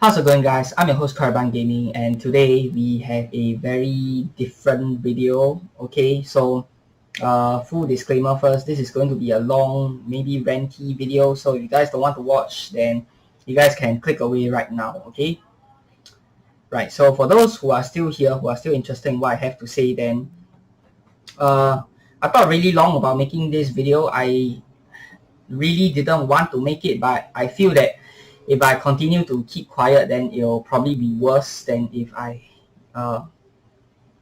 How's it going, guys? I'm your host Caravan Gaming, and today we have a very different video. Okay, so full disclaimer first, this is going to be a long, maybe ranty video, so if you guys don't want to watch, then you guys can click away right now. Okay, right, so for those who are still here, who are still interested in what I have to say, then I thought really long about making this video. I really didn't want to make it, but I feel that if I continue to keep quiet, then it'll probably be worse than if I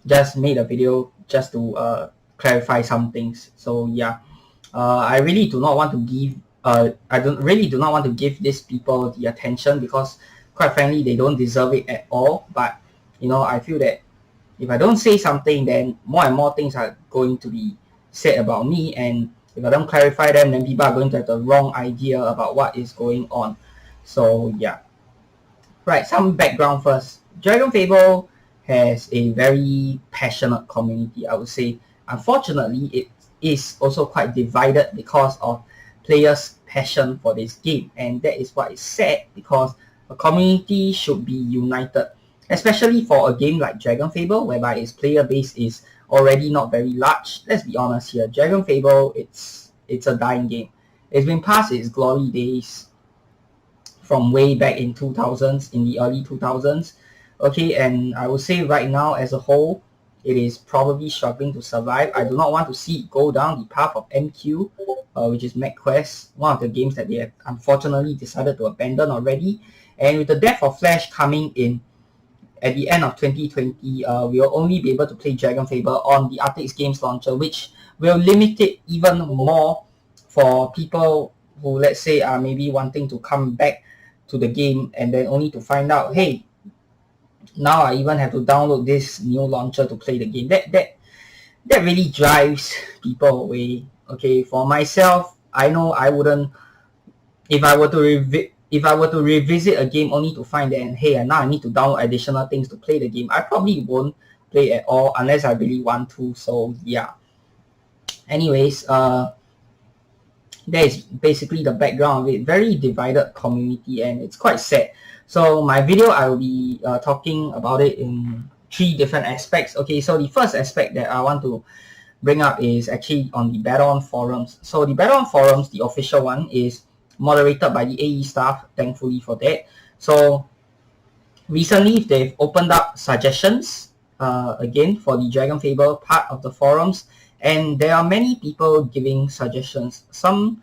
just made a video just to clarify some things. So yeah, I really do not want to give I don't really do not want to give these people the attention, because quite frankly they don't deserve it at all. But I feel that if I don't say something, then more and more things are going to be said about me, and if I don't clarify them, then people are going to have the wrong idea about what is going on. So yeah. Right, some background first. DragonFable has a very passionate community, I would say. Unfortunately, it is also quite divided because of players' passion for this game, and that is what is sad, because a community should be united, especially for a game like DragonFable, whereby its player base is already not very large. Let's be honest here, DragonFable, it's a dying game. It's been past its glory days from way back in 2000s, in the early 2000s. Okay, and I would say right now as a whole, it is probably struggling to survive. I do not want to see it go down the path of MQ, which is MechQuest, one of the games that they have unfortunately decided to abandon already. And with the death of Flash coming in at the end of 2020, we will only be able to play DragonFable on the RTX Games launcher, which will limit it even more for people who, let's say, are maybe wanting to come back to the game and then only to find out, hey, now I even have to download this new launcher to play the game. That really drives people away. Okay, for myself, I know I wouldn't, if I were to revisit a game only to find that, hey, now I need to download additional things to play the game, I probably won't play at all unless I really want to. So yeah. Anyways, that is basically the background of it. Very divided community, and it's quite sad. So my video, I will be talking about it in 3 different aspects. Okay, so the first aspect that I want to bring up is actually on the Battle.on forums. So the Battle.on forums, the official one, is moderated by the AE staff, thankfully for that. So recently they've opened up suggestions again for the DragonFable part of the forums, and there are many people giving suggestions. Some,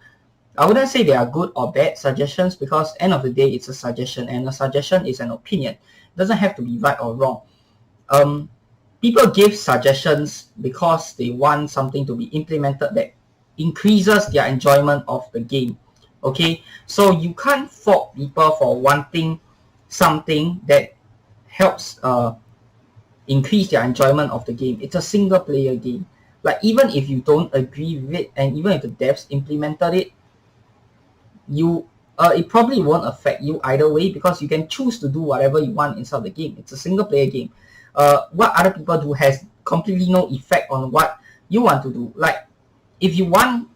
I wouldn't say they are good or bad suggestions, because end of the day it's a suggestion, and a suggestion is an opinion. It doesn't have to be right or wrong. People give suggestions because they want something to be implemented that increases their enjoyment of the game. Okay, so you can't fault people for wanting something that helps increase their enjoyment of the game. It's a single player game. Like, even if you don't agree with it, and even if the devs implemented it, it probably won't affect you either way, because you can choose to do whatever you want inside the game. It's a single player game. What other people do has completely no effect on what you want to do. Like, if you want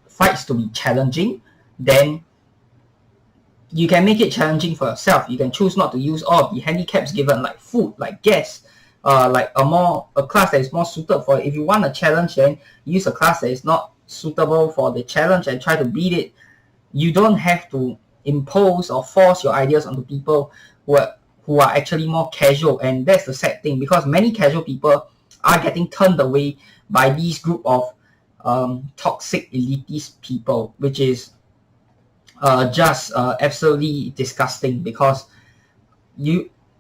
fights to be challenging, then you can make it challenging for yourself. You can choose not to use all of the handicaps given, like food, like gas, like a class that is more suited for it. If you want a challenge, then use a class that is not suitable for the challenge and try to beat it. You don't have to impose or force your ideas onto people who are actually more casual. And that's the sad thing, because many casual people are getting turned away by these group of toxic elitist people, which is just absolutely disgusting. Because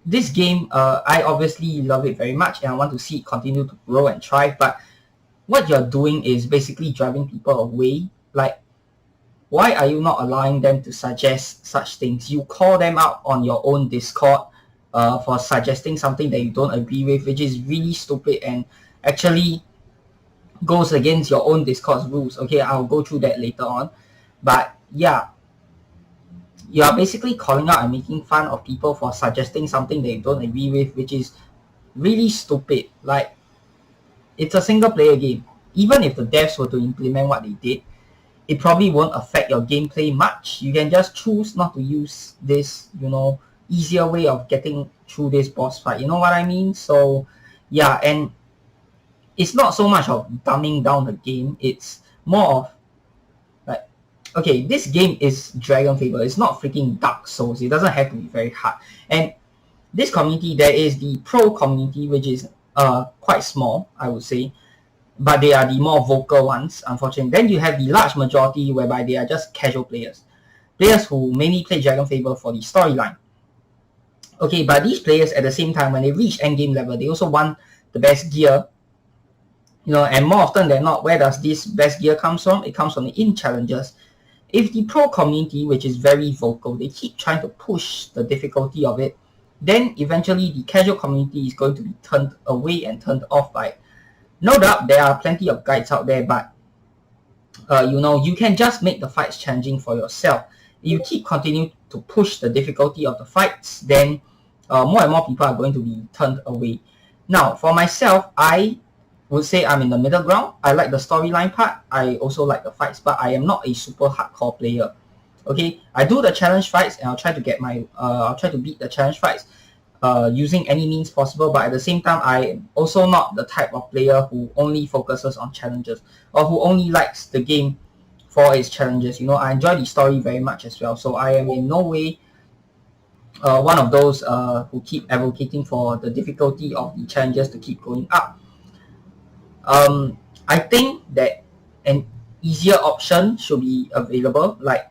this game, I obviously love it very much, and I want to see it continue to grow and thrive, but what you're doing is basically driving people away. Like, why are you not allowing them to suggest such things? You call them out on your own Discord for suggesting something that you don't agree with, which is really stupid and actually goes against your own Discord's rules. Okay, I'll go through that later on. But yeah, you are basically calling out and making fun of people for suggesting something that you don't agree with, which is really stupid. Like, it's a single player game. Even if the devs were to implement what they did, it probably won't affect your gameplay much. You can just choose not to use this, easier way of getting through this boss fight. You know what I mean? So yeah, and it's not so much of dumbing down the game. It's more of like, okay, this game is DragonFable. It's not freaking Dark Souls. It doesn't have to be very hard. And this community, there is the pro community, which is quite small, I would say, but they are the more vocal ones, unfortunately. Then you have the large majority whereby they are just casual players who mainly play DragonFable for the storyline. Okay, but these players at the same time, when they reach endgame level, they also want the best gear. You know, and more often than not, where does this best gear comes from? It comes from the in challenges. If the pro community, which is very vocal, they keep trying to push the difficulty of it, then eventually the casual community is going to be turned away and turned off by it. No doubt there are plenty of guides out there, but you know, you can just make the fights challenging for yourself. If you keep continuing to push the difficulty of the fights, then more and more people are going to be turned away. Now, for myself, I would say I'm in the middle ground. I like the storyline part. I also like the fights, but I am not a super hardcore player. Okay, I do the challenge fights, and I'll try to get my I'll try to beat the challenge fights using any means possible. But at the same time, I'm also not the type of player who only focuses on challenges or who only likes the game for its challenges. You know, I enjoy the story very much as well. So I am in no way one of those who keep advocating for the difficulty of the challenges to keep going up. I think that an easier option should be available. Like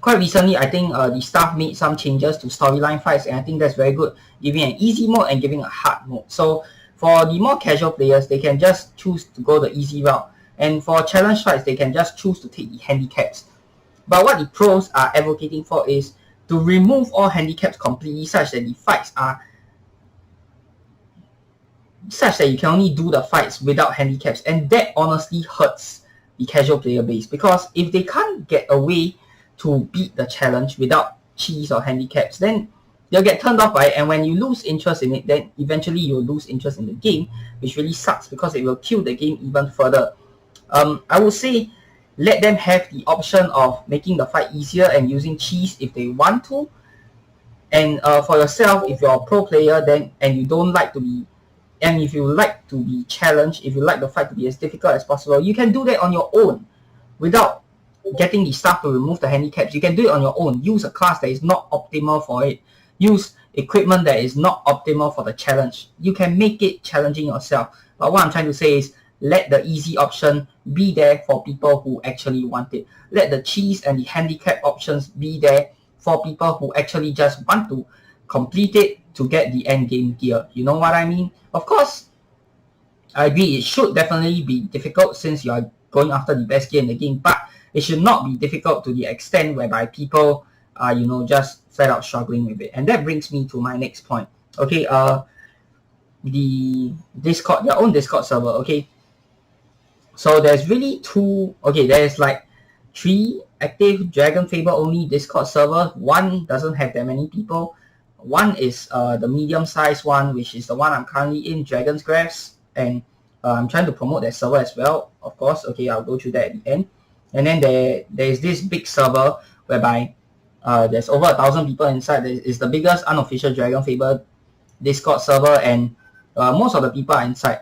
quite recently, I think the staff made some changes to storyline fights, and I think that's very good, giving an easy mode and giving a hard mode. So for the more casual players, they can just choose to go the easy route, and for challenge fights, they can just choose to take the handicaps. But what the pros are advocating for is to remove all handicaps completely, such that the fights are such that you can only do the fights without handicaps, and that honestly hurts the casual player base, because if they can't get a way to beat the challenge without cheese or handicaps, then they'll get turned off by it, and when you lose interest in it, then eventually you'll lose interest in the game, which really sucks because it will kill the game even further. I would say let them have the option of making the fight easier and using cheese if they want to. And for yourself, if you're a pro player, then and you don't like to be, and if you like to be challenged, if you like the fight to be as difficult as possible, you can do that on your own without getting the staff to remove the handicaps. You can do it on your own. Use a class that is not optimal for it. Use equipment that is not optimal for the challenge. You can make it challenging yourself. But what I'm trying to say is let the easy option be there for people who actually want it. Let the cheese and the handicap options be there for people who actually just want to complete it to get the end game gear. You know what I mean? Of course, I agree it should definitely be difficult since you are going after the best gear in the game, but it should not be difficult to the extent whereby people are, you know, just flat out struggling with it. And that brings me to my next point. Okay, the Discord, their own Discord server. Okay, so there's really two. Okay, there's like 3 active DragonFable only Discord server. One doesn't have that many people. One is the medium-sized one, which is the one I'm currently in, Dragon's Graphs, and I'm trying to promote that server as well, of course. Okay, I'll go through that at the end. And then there's this big server whereby there's over 1,000 people inside. It's the biggest unofficial DragonFable Discord server, and most of the people are inside.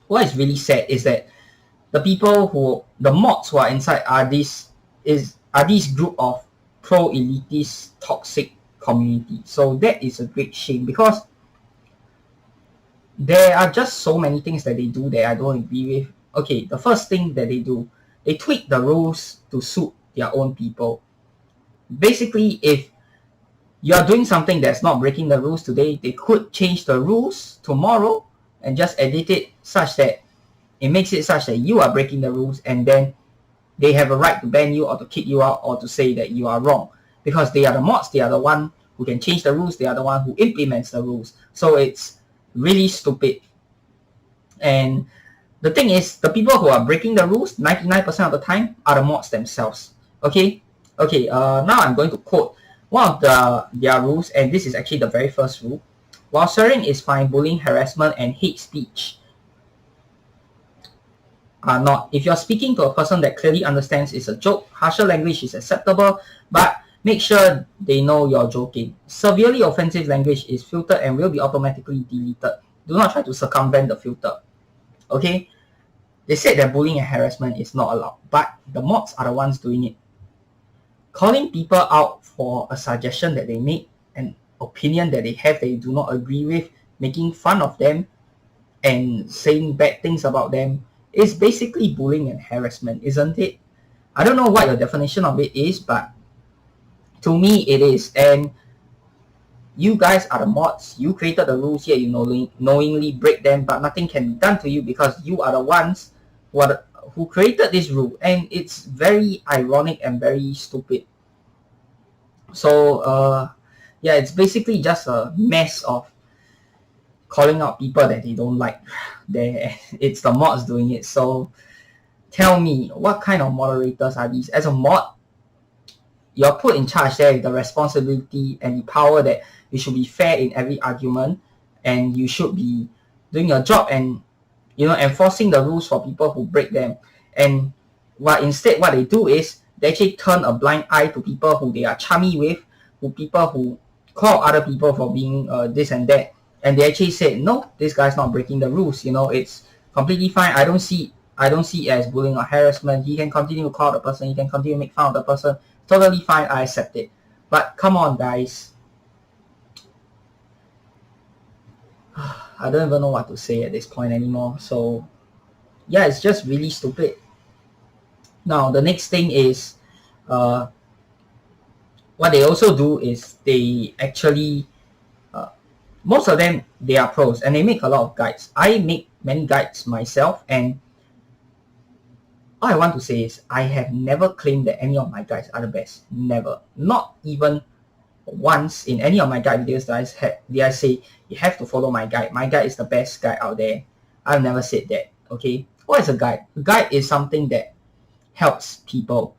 What is really sad is that the mods who are inside are this group of pro-elitist toxic community. So that is a great shame, because there are just so many things that they do that I don't agree with. Okay, the first thing that they do, they tweak the rules to suit their own people. Basically, if you are doing something that's not breaking the rules today, they could change the rules tomorrow and just edit it such that it makes it such that you are breaking the rules, and then they have a right to ban you or to kick you out or to say that you are wrong, because they are the mods, they are the one who can change the rules, they are the one who implements the rules. So it's really stupid. And the thing is, the people who are breaking the rules 99% of the time are the mods themselves. Okay, now I'm going to quote one of their rules, and this is actually the very first rule. While swearing is fine, bullying, harassment, and hate speech are not. If you're speaking to a person that clearly understands it's a joke, harsher language is acceptable, but Make sure they know you're joking. Severely offensive language is filtered and will be automatically deleted. Do not try to circumvent the filter. Okay? They said that bullying and harassment is not allowed, but the mods are the ones doing it. Calling people out for a suggestion that they make, an opinion that they have that you do not agree with, making fun of them, and saying bad things about them is basically bullying and harassment, isn't it? I don't know what your definition of it is, but to me it is. And you guys are the mods. You created the rules here. You knowingly break them, but nothing can be done to you because you are the ones who created this rule. And it's very ironic and very stupid. So yeah, it's basically just a mess of calling out people that they don't like. It's the mods doing it. So tell me, what kind of moderators are these? As a mod, you're put in charge there with the responsibility and the power that you should be fair in every argument, and you should be doing your job and enforcing the rules for people who break them. And instead what they do is they actually turn a blind eye to people who they are chummy with, people who call other people for being this and that, and they actually say, no, this guy's not breaking the rules. It's completely fine. I don't see it as bullying or harassment. He can continue to call the person. He can continue to make fun of the person. Totally fine. I accept it. But come on, guys. I don't even know what to say at this point anymore. So yeah, it's just really stupid. Now the next thing is what they also do is they actually most of them, they are pros and they make a lot of guides. I make many guides myself, and all I want to say is I have never claimed that any of my guides are the best. Never. Not even once in any of my guide videos that I say you have to follow my guide. My guide is the best guide out there. I've never said that. Okay. What is a guide? A guide is something that helps people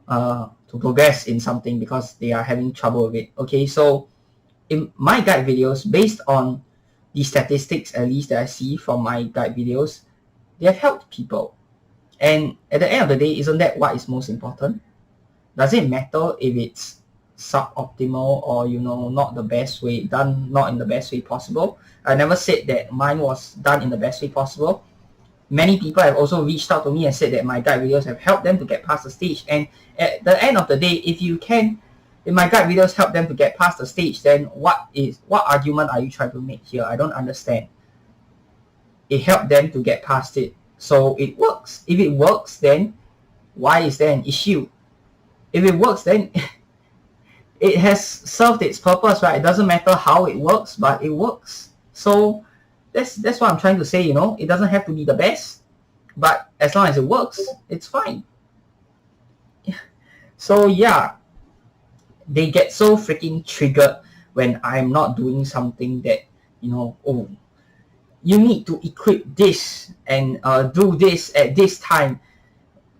to progress in something because they are having trouble with it. Okay. So in my guide videos, based on the statistics at least that I see from my guide videos, they have helped people. And at the end of the day, isn't that what is most important? Does it matter if it's suboptimal or not the best way, done not in the best way possible? I never said that mine was done in the best way possible. Many people have also reached out to me and said that my guide videos have helped them to get past the stage. And at the end of the day, if my guide videos help them to get past the stage, then what argument are you trying to make here? I don't understand. It helped them to get past it, so it works. If it works, then why is there an issue? If it works, then it has served its purpose, right? It doesn't matter how it works, but it works. So that's what I'm trying to say. It doesn't have to be the best, but as long as it works, it's fine. So yeah, they get so freaking triggered when I'm not doing something that oh, you need to equip this and do this at this time,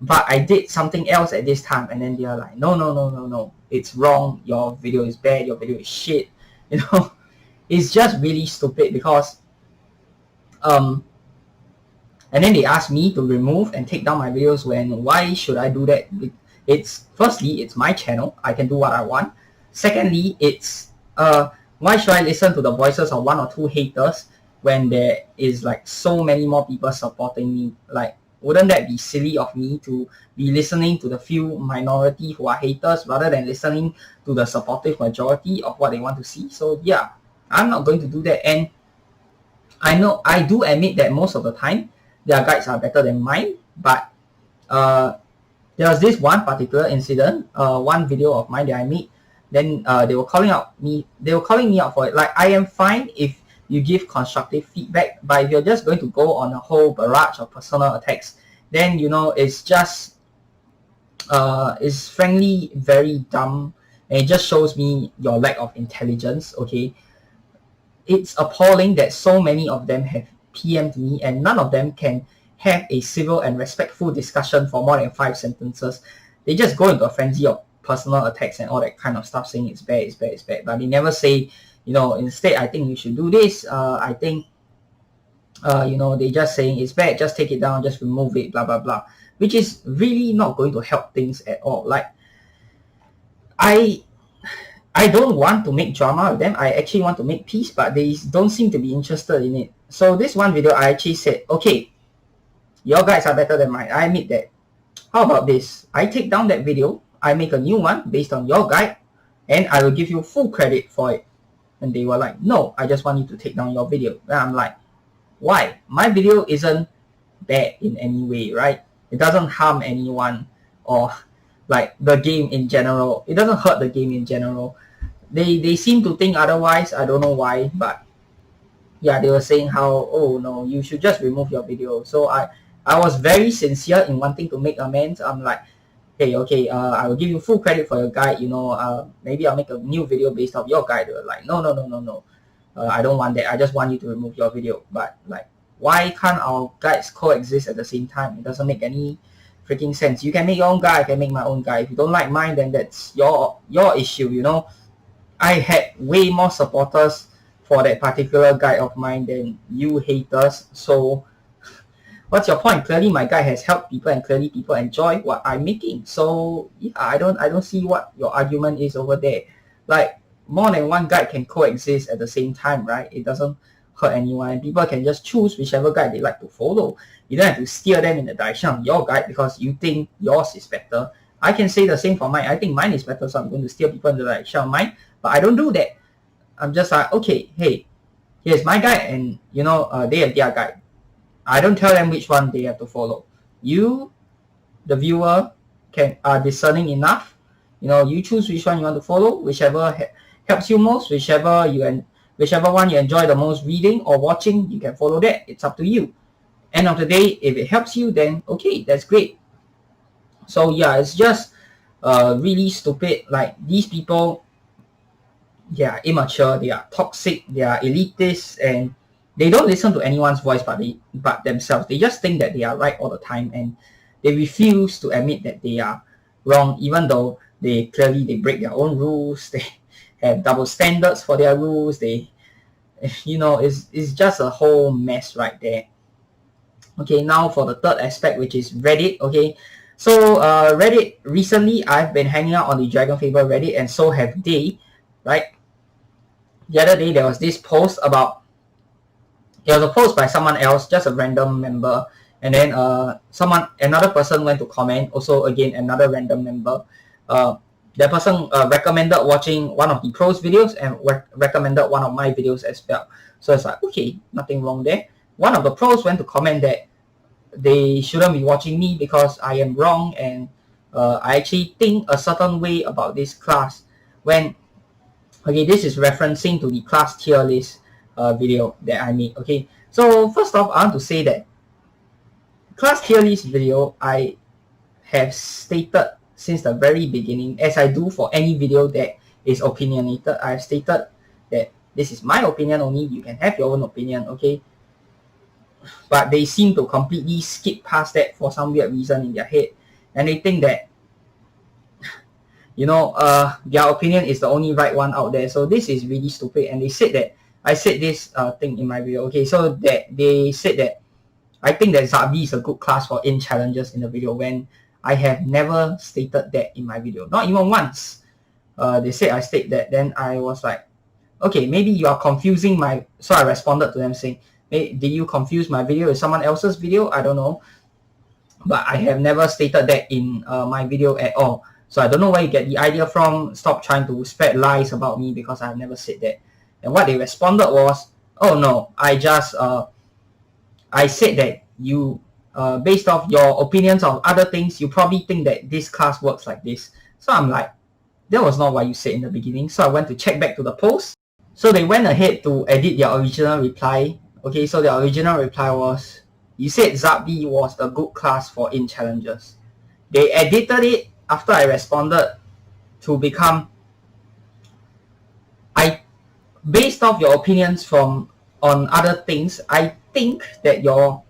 but I did something else at this time, and then they're like, no, it's wrong, your video is bad, your video is shit. It's just really stupid because and then they ask me to remove and take down my videos. Why should I do that? Firstly, it's my channel. I can do what I want. Secondly, it's why should I listen to the voices of one or two haters when there is like so many more people supporting me? Like, wouldn't that be silly of me to be listening to the few minority who are haters rather than listening to the supportive majority of what they want to see? So yeah, I'm not going to do that. And I do admit that most of the time their guides are better than mine, but there was this one particular incident, one video of mine that I made. Then they were calling me out for it. Like, I am fine if you give constructive feedback, but if you're just going to go on a whole barrage of personal attacks, then it's just it's frankly very dumb, and it just shows me your lack of intelligence. Okay, it's appalling that so many of them have PM'd me and none of them can have a civil and respectful discussion for more than 5 sentences. They just go into a frenzy of personal attacks and all that kind of stuff, saying it's bad, but they never say, instead, I think you should do this. I think they just saying it's bad, just take it down, just remove it, blah blah blah, which is really not going to help things at all. Like, I don't want to make drama with them. I actually want to make peace, but they don't seem to be interested in it. So this one video, I actually said, okay, your guides are better than mine. I admit that. How about this? I take down that video, I make a new one based on your guide, and I will give you full credit for it. And they were like, no, I just want you to take down your video. And I'm like, why? My video isn't bad in any way, right? It doesn't harm anyone or like the game in general. It doesn't hurt the game in general. They seem to think otherwise. I don't know why, but yeah, they were saying how, oh no, you should just remove your video. So I was very sincere in wanting to make amends. I'm like, hey, okay, I will give you full credit for your guide. Maybe I'll make a new video based off your guide. They were like, no. I don't want that. I just want you to remove your video. But like, why can't our guides coexist at the same time? It doesn't make any freaking sense. You can make your own guide, I can make my own guide. If you don't like mine, then that's your issue, I had way more supporters for that particular guide of mine than you haters. So what's your point? Clearly my guide has helped people and clearly people enjoy what I'm making. So yeah, I don't see what your argument is over there. Like, more than one guide can coexist at the same time, right? It doesn't hurt anyone. People can just choose whichever guide they like to follow. You don't have to steer them in the direction of your guide because you think yours is better. I can say the same for mine. I think mine is better, so I'm going to steer people in the direction of mine. But I don't do that. I'm just like, okay, hey, here's my guide, and they have their guide. I don't tell them which one they have to follow. You, the viewer, are discerning enough. You choose which one you want to follow, whichever helps you most, whichever one you enjoy the most reading or watching, you can follow that. It's up to you. End of the day, if it helps you, then okay, that's great. So yeah, it's just really stupid. Like, these people, they are immature, they are toxic, they are elitist, and they don't listen to anyone's voice but themselves. They just think that they are right all the time, and they refuse to admit that they are wrong, even though they break their own rules. They have double standards for their rules. It's just a whole mess right there. Okay, now for the third aspect, which is Reddit. Okay, so Reddit, recently I've been hanging out on the DragonFable Reddit, and so have they, right? The other day there was this post it was a post by someone else, just a random member, and then another person went to comment, also again another random member. That person recommended watching one of the pros videos and recommended one of my videos as well. So it's like, okay, nothing wrong there. One of the pros went to comment that they shouldn't be watching me because I am wrong, and I actually think a certain way about this class. This is referencing to the class tier list video that I made. Okay, so first off, I want to say that class tier list video, I have stated since the very beginning, as I do for any video that is opinionated, I have stated that this is my opinion only. You can have your own opinion, okay? But they seem to completely skip past that for some weird reason in their head, and they think that their opinion is the only right one out there. So this is really stupid. And they said that I said this thing in my video. Okay, so that they said that I think that Zabi is a good class for in challenges in the video, when I have never stated that in my video, not even once. They said I state that. Then I was like, okay, maybe you are confusing so I responded to them saying, hey, did you confuse my video with someone else's video? I don't know, but I have never stated that in my video at all. So I don't know where you get the idea from. Stop trying to spread lies about me, because I have never said that. And what they responded was, oh no, I just I said that you based off your opinions of other things, you probably think that this class works like this. So I'm like, that was not what you said in the beginning. So I went to check back to the post. So they went ahead to edit their original reply. Okay, so the original reply was, you said Zabi was a good class for in challenges. They edited it after I responded to become, based off your opinions on other things, I think that you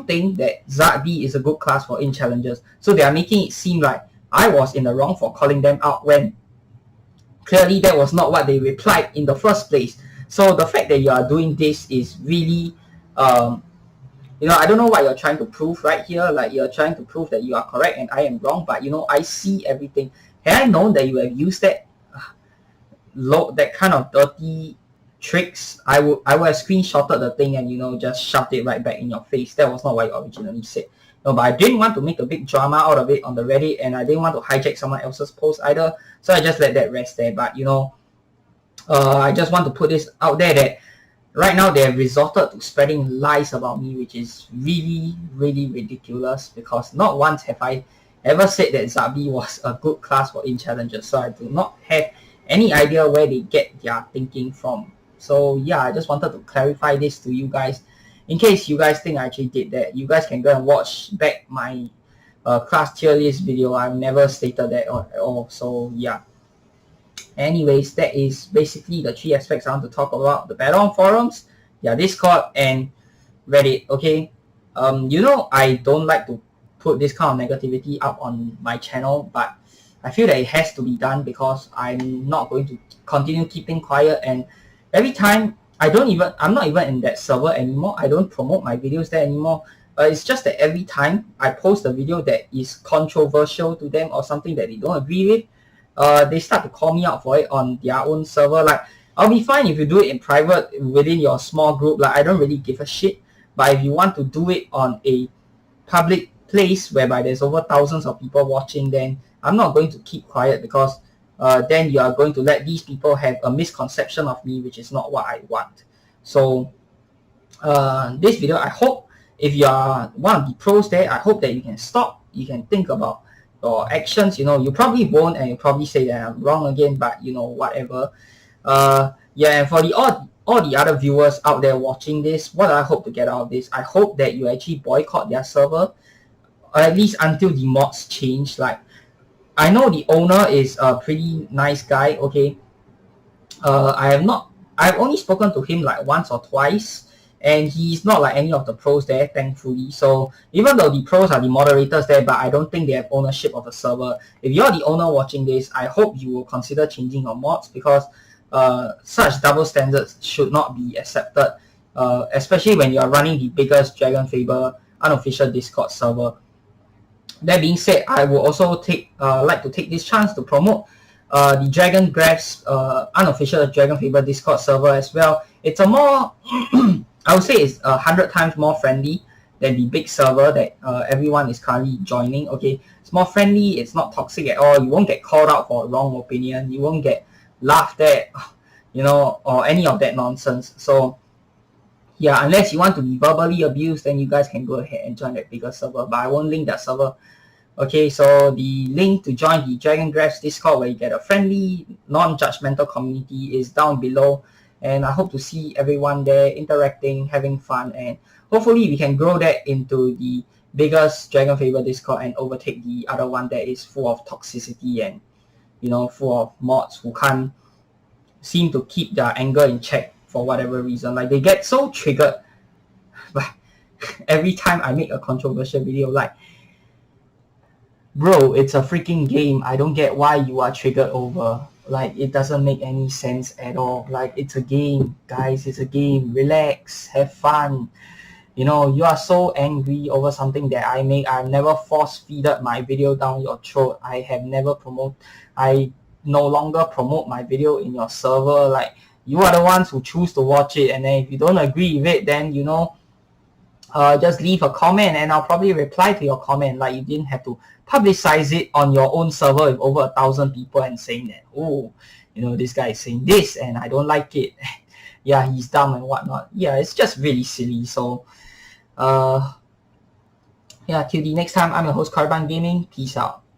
think that Zabi is a good class for in challenges. So they are making it seem like I was in the wrong for calling them out, when clearly that was not what they replied in the first place. So the fact that you are doing this is really I don't know what you're trying to prove right here. Like, you're trying to prove that you are correct and I am wrong, but I see everything. Had I known that you have used that kind of dirty tricks, I would have screenshotted the thing and just shoved it right back in your face. That was not what you originally said. No, but I didn't want to make a big drama out of it on the Reddit, and I didn't want to hijack someone else's post either, so I just let that rest there. But I just want to put this out there that right now they have resorted to spreading lies about me, which is really, really ridiculous, because not once have I ever said that Zabi was a good class for in-challengers, so I do not have any idea where they get their thinking from. So yeah, I just wanted to clarify this to you guys. In case you guys think I actually did that, you guys can go and watch back my class tier list video. I've never stated that at all. So yeah. Anyways, that is basically the 3 aspects I want to talk about: the battle on forums, Discord, and Reddit. Okay. I don't like to put this kind of negativity up on my channel, but I feel that it has to be done because I'm not going to continue keeping quiet. And every time I'm not even in that server anymore. I don't promote my videos there anymore. It's just that every time I post a video that is controversial to them or something that they don't agree with, they start to call me out for it on their own server. Like, I'll be fine if you do it in private within your small group. Like, I don't really give a shit. But if you want to do it on a public place whereby there's over thousands of people watching, then I'm not going to keep quiet, because then you are going to let these people have a misconception of me, which is not what I want. So this video, I hope if you are one of the pros there, I hope that you can stop, you can think about your actions. You probably won't, and you probably say that I'm wrong again, but whatever. And for all the other viewers out there watching this, what I hope to get out of this, I hope that you actually boycott their server, or at least until the mods change. Like, I know the owner is a pretty nice guy, okay. I've only spoken to him like once or twice, and he's not like any of the pros there, thankfully. So even though the pros are the moderators there, but I don't think they have ownership of the server. If you're the owner watching this, I hope you will consider changing your mods, because such double standards should not be accepted, especially when you're running the biggest DragonFable unofficial Discord server. That being said, I will also like to take this chance to promote the Dragon Graph's unofficial DragonFable Discord server as well. It's a more, I would say it's 100 times more friendly than the big server that everyone is currently joining. Okay, it's more friendly, it's not toxic at all. You won't get called out for a wrong opinion, you won't get laughed at, or any of that nonsense. So yeah, unless you want to be verbally abused, then you guys can go ahead and join that bigger server, but I won't link that server. Okay, so the link to join the Dragon Graph's Discord, where you get a friendly, non-judgmental community, is down below. And I hope to see everyone there interacting, having fun, and hopefully we can grow that into the biggest DragonFable Discord and overtake the other one that is full of toxicity and full of mods who can't seem to keep their anger in check for whatever reason. Like, they get so triggered every time I make a controversial video. Like, bro, it's a freaking game. I don't get why you are triggered over. Like, it doesn't make any sense at all. Like, it's a game, guys. It's a game. Relax, have fun. You are so angry over something that I make. I've never force-feeded my video down your throat. I no longer promote my video in your server. Like, you are the ones who choose to watch it, and then if you don't agree with it, then just leave a comment and I'll probably reply to your comment. Like, you didn't have to publicize it on your own server with over 1,000 people and saying that, oh, this guy is saying this and I don't like it. Yeah, he's dumb and whatnot. Yeah, it's just really silly. So yeah, till the next time, I'm your host, Carbon Gaming. Peace out.